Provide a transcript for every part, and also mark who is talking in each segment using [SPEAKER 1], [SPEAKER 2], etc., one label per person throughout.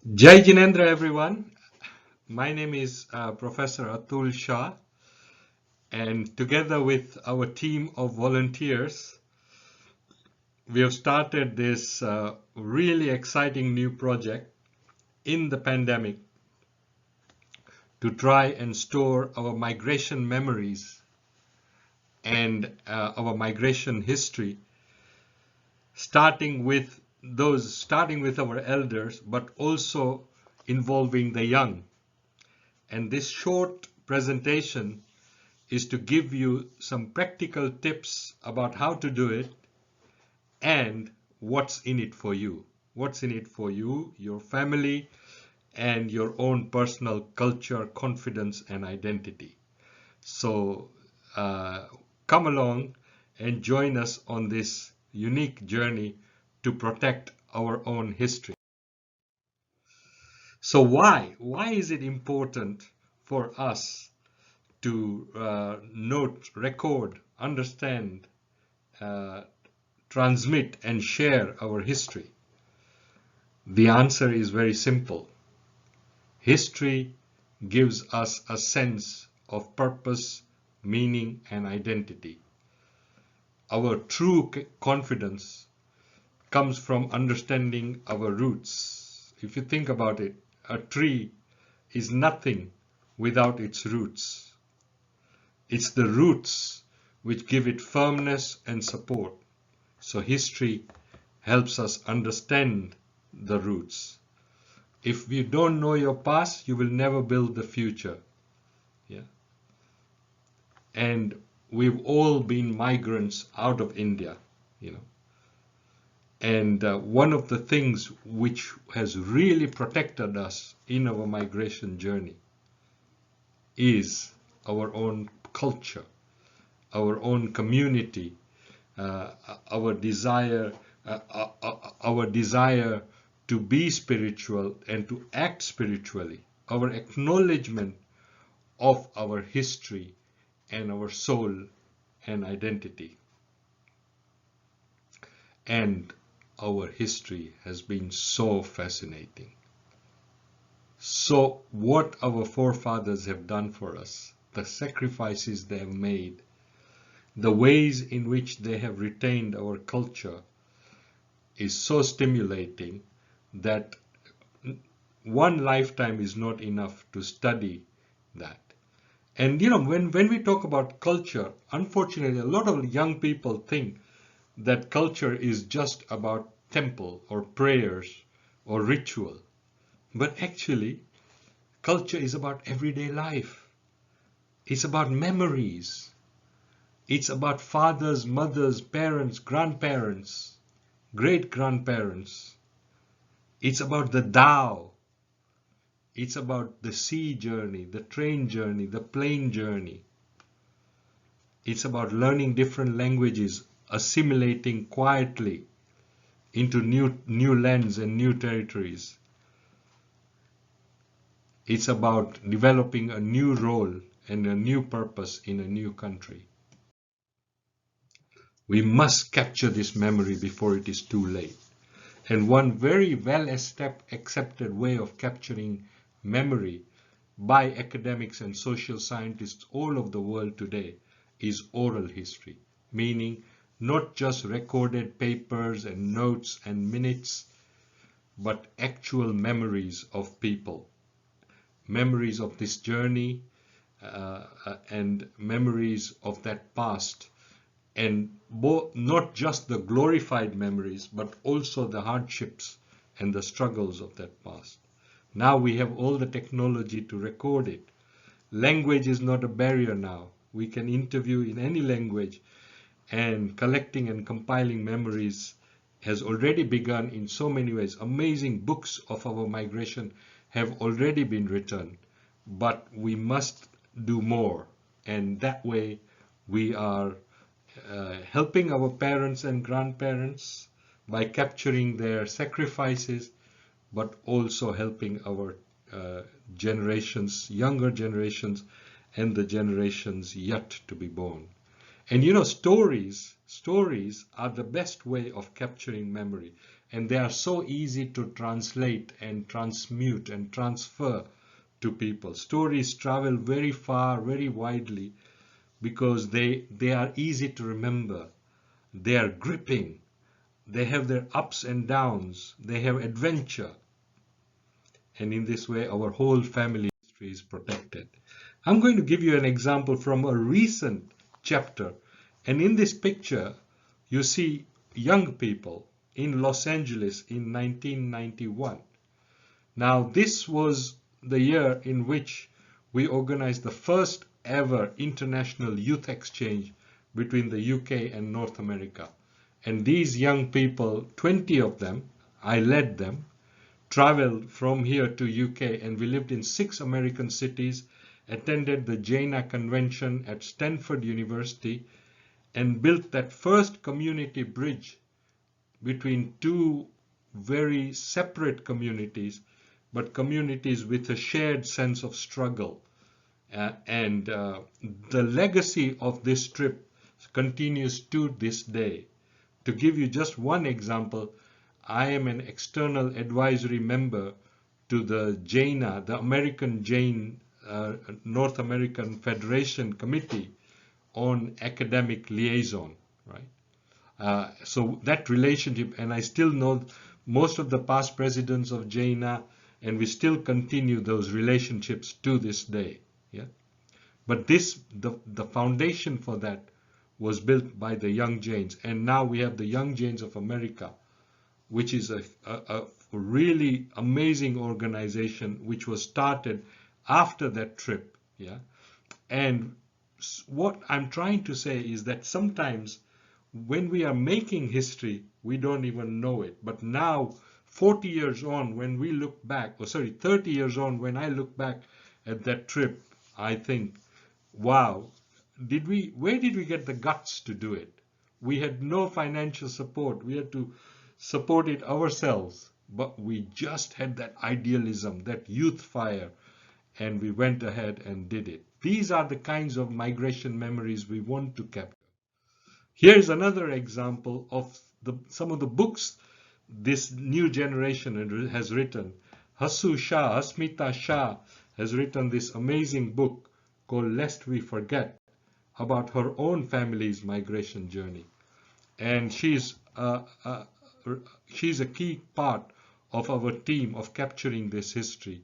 [SPEAKER 1] Jai Jinendra, everyone. My name is Professor Atul Shah, and together with our team of volunteers, we have started this really exciting new project in the pandemic to try and store our migration memories and our migration history, starting with our elders, but also involving the young. And this short presentation is to give you some practical tips about how to do it and what's in it for you. What's in it for you, your family, and your own personal culture, confidence, and identity. So come along and join us on this unique journey to protect our own history. So why is it important for us to note, record, understand, uh, transmit, and share our history? The answer is very simple. History gives us a sense of purpose, meaning, and identity. Our true confidence comes from understanding our roots. If you think about it, a tree is nothing without its roots. It's the roots which give it firmness and support. So history helps us understand the roots. If you don't know your past, you will never build the future. Yeah. And we've all been migrants out of India, you know. And one of the things which has really protected us in our migration journey is our own culture, our own community, uh, our desire, our desire to be spiritual and to act spiritually, our acknowledgement of our history and our soul and identity. And our history has been so fascinating. So what our forefathers have done for us, the sacrifices they have made, the ways in which they have retained our culture is so stimulating that one lifetime is not enough to study that. And you know, when we talk about culture, unfortunately, a lot of young people think that culture is just about temple or prayers or ritual. But actually, culture is about everyday life. It's about memories. It's about fathers, mothers, parents, grandparents, great grandparents. It's about the Tao. It's about the sea journey, the train journey, the plane journey. It's about learning different languages, assimilating quietly into new lands and new territories. It's about developing a new role and a new purpose in a new country. We must capture this memory before it is too late. And one very well accepted way of capturing memory by academics and social scientists all over the world today is oral history, meaning not just recorded papers and notes and minutes, but actual memories of people, memories of this journey, and memories of that past, and not just the glorified memories, but also the hardships and the struggles of that past. Now we have all the technology to record it. Language is not a barrier now. We can interview in any language, and collecting and compiling memories has already begun in so many ways. Amazing books of our migration have already been written, but we must do more. And that way we are helping our parents and grandparents by capturing their sacrifices, but also helping our generations, younger generations, and the generations yet to be born. And you know, stories are the best way of capturing memory. and they are so easy to translate and transmute and transfer to people. Stories travel very far, very widely, because they are easy to remember. They are gripping. They have their ups and downs. They have adventure. And in this way, our whole family history is protected. I'm going to give you an example from a recent chapter. And in this picture, you see young people in Los Angeles in 1991. Now, this was the year in which we organized the first ever international youth exchange between the UK and North America. And these young people, 20 of them, I led them, traveled from here to UK, and we lived in 6 American cities, attended the Jain convention at Stanford University, and built that first community bridge between 2 very separate communities, but communities with a shared sense of struggle. And the legacy of this trip continues to this day. To give you just one example, I am an external advisory member to the Jain, the American Jain North American Federation Committee on Academic Liaison, right? So that relationship, and I still know most of the past presidents of Jaina, and we still continue those relationships to this day. Yeah, but the foundation for that was built by the Young Jains, and now we have the Young Jains of America, which is a really amazing organization which was started after that trip. Yeah, and what I'm trying to say is that sometimes when we are making history, we don't even know it. But now, 40 years on, when we look back, 30 years on, when I look back at that trip, I think, wow, where did we get the guts to do it? We had no financial support. We had to support it ourselves. But we just had that idealism, that youth fire, and we went ahead and did it. These are the kinds of migration memories we want to capture. Here's another example of some of the books this new generation has written. Hasmita Shah has written this amazing book called Lest We Forget, about her own family's migration journey. And she's a key part of our team of capturing this history.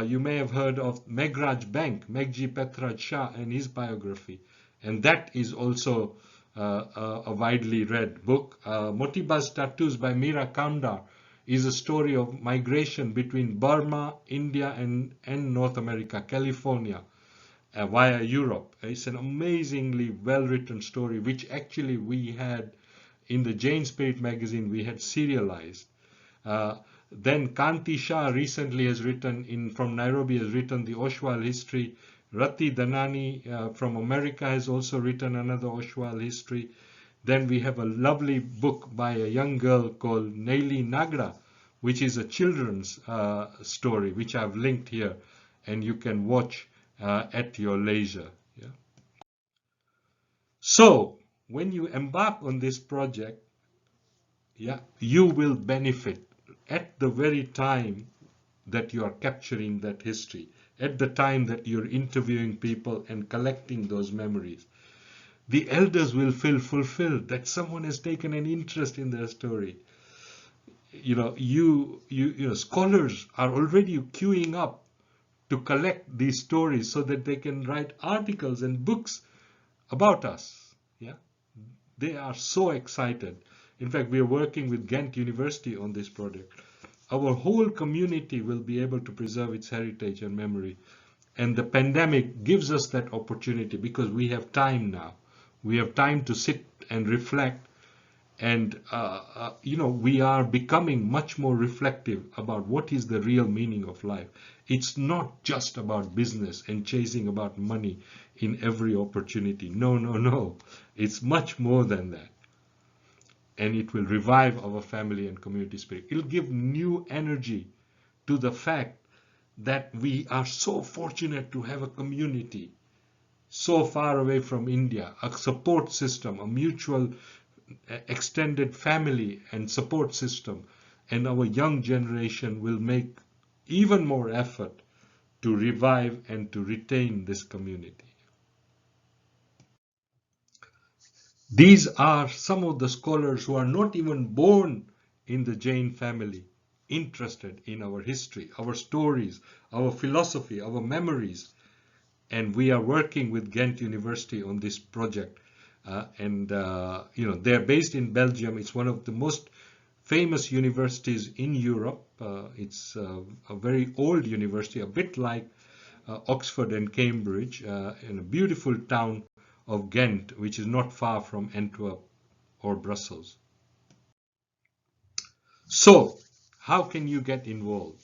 [SPEAKER 1] You may have heard of Meghraj Bank, Meghji Pethraj Shah, and his biography. And that is also a widely read book. Motiba's Tattoos by Meera Kamdar is a story of migration between Burma, India, and North America, California, via Europe. It's an amazingly well-written story, which actually we had in the Jain Spirit magazine, we had serialized. Then Kanti Shah recently has written, from Nairobi, has written the Oshwal history. Rati Dhanani from America has also written another Oshwal history. Then we have a lovely book by a young girl called Naili Nagra, which is a children's story, which I've linked here, and you can watch at your leisure. Yeah. So when you embark on this project, yeah, you will benefit at the very time that you are capturing that history, at the time that you're interviewing people and collecting those memories. The elders will feel fulfilled that someone has taken an interest in their story. Scholars are already queuing up to collect these stories so that they can write articles and books about us. Yeah, they are so excited. In fact, we are working with Ghent University on this project. Our whole community will be able to preserve its heritage and memory. And the pandemic gives us that opportunity because we have time now. We have time to sit and reflect. And, we are becoming much more reflective about what is the real meaning of life. It's not just about business and chasing about money in every opportunity. No, no, no. It's much more than that. And it will revive our family and community spirit. It'll give new energy to the fact that we are so fortunate to have a community so far away from India, a support system, a mutual extended family and support system and our young generation will make even more effort to revive and to retain this community. These are some of the scholars who are not even born in the Jain family, interested in our history, our stories, our philosophy, our memories. And we are working with Ghent University on this project. They're based in Belgium. It's one of the most famous universities in Europe. It's a very old university, a bit like Oxford and Cambridge, in a beautiful town of Ghent, which is not far from Antwerp or Brussels. So, how can you get involved?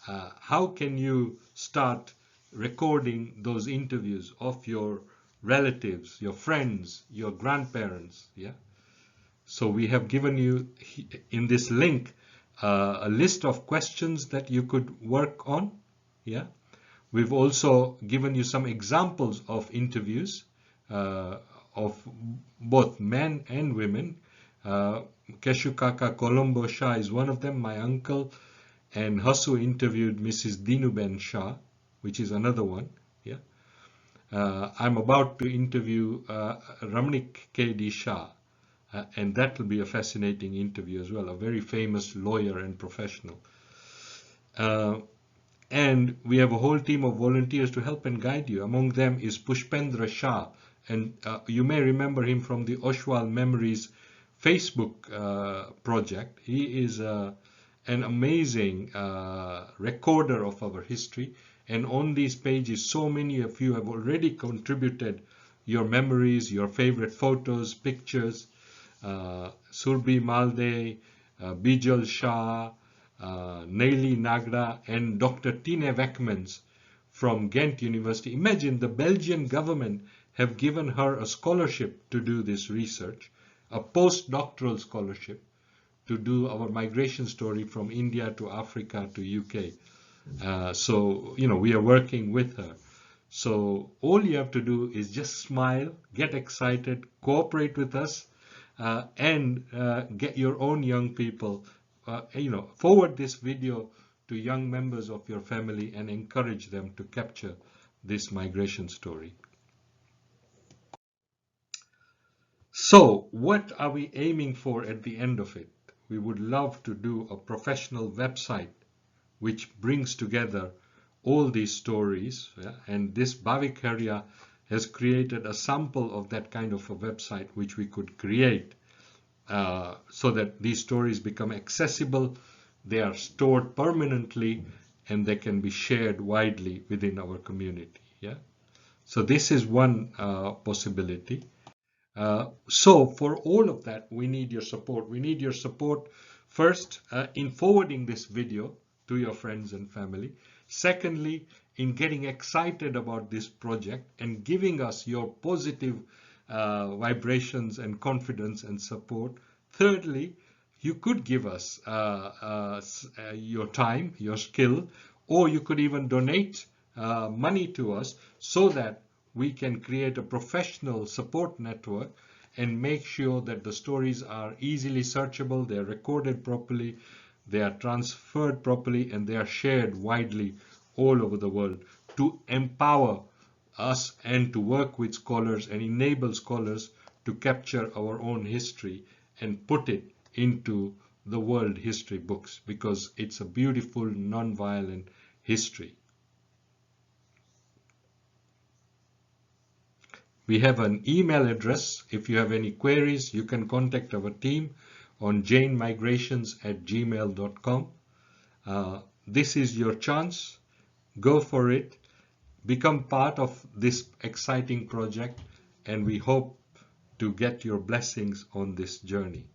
[SPEAKER 1] How can you start recording those interviews of your relatives, your friends, your grandparents? Yeah. So we have given you in this link a list of questions that you could work on. Yeah. We've also given you some examples of interviews of both men and women. Keshukaka Colombo Shah is one of them, my uncle, and Hasu interviewed Mrs. Dinuben Shah, which is another one. Yeah, I'm about to interview Ramnik Khimji Shah, and that will be a fascinating interview as well, a very famous lawyer and professional. And we have a whole team of volunteers to help and guide you. Among them is Pushpendra Shah, and you may remember him from the Oshwal Memories Facebook project. He is an amazing recorder of our history, and on these pages so many of you have already contributed your memories, your favorite photos, pictures. Surbi Malde, Bijal Shah, Neili Nagra, and Dr. Tine Weckmans from Ghent University. Imagine the Belgian government have given her a scholarship to do this research, a postdoctoral scholarship to do our migration story from India to Africa to UK. So, we are working with her. So all you have to do is just smile, get excited, cooperate with us, and get your own young people, forward this video to young members of your family and encourage them to capture this migration story. So what are we aiming for at the end of it? We would love to do a professional website which brings together all these stories, and this Bhavikarya has created a sample of that kind of a website which we could create so that these stories become accessible, they are stored permanently, and they can be shared widely within our community. Yeah. So this is one possibility. So for all of that, we need your support. We need your support first in forwarding this video to your friends and family. Secondly, in getting excited about this project and giving us your positive vibrations and confidence and support. Thirdly, you could give us your time, your skill, or you could even donate money to us so that we can create a professional support network and make sure that the stories are easily searchable, they are recorded properly, they are transferred properly, and they are shared widely all over the world to empower us and to work with scholars and enable scholars to capture our own history and put it into the world history books, because it's a beautiful non-violent history. We have an email address. If you have any queries, you can contact our team on jainmigrations@gmail.com. This is your chance. Go for it. Become part of this exciting project, and we hope to get your blessings on this journey.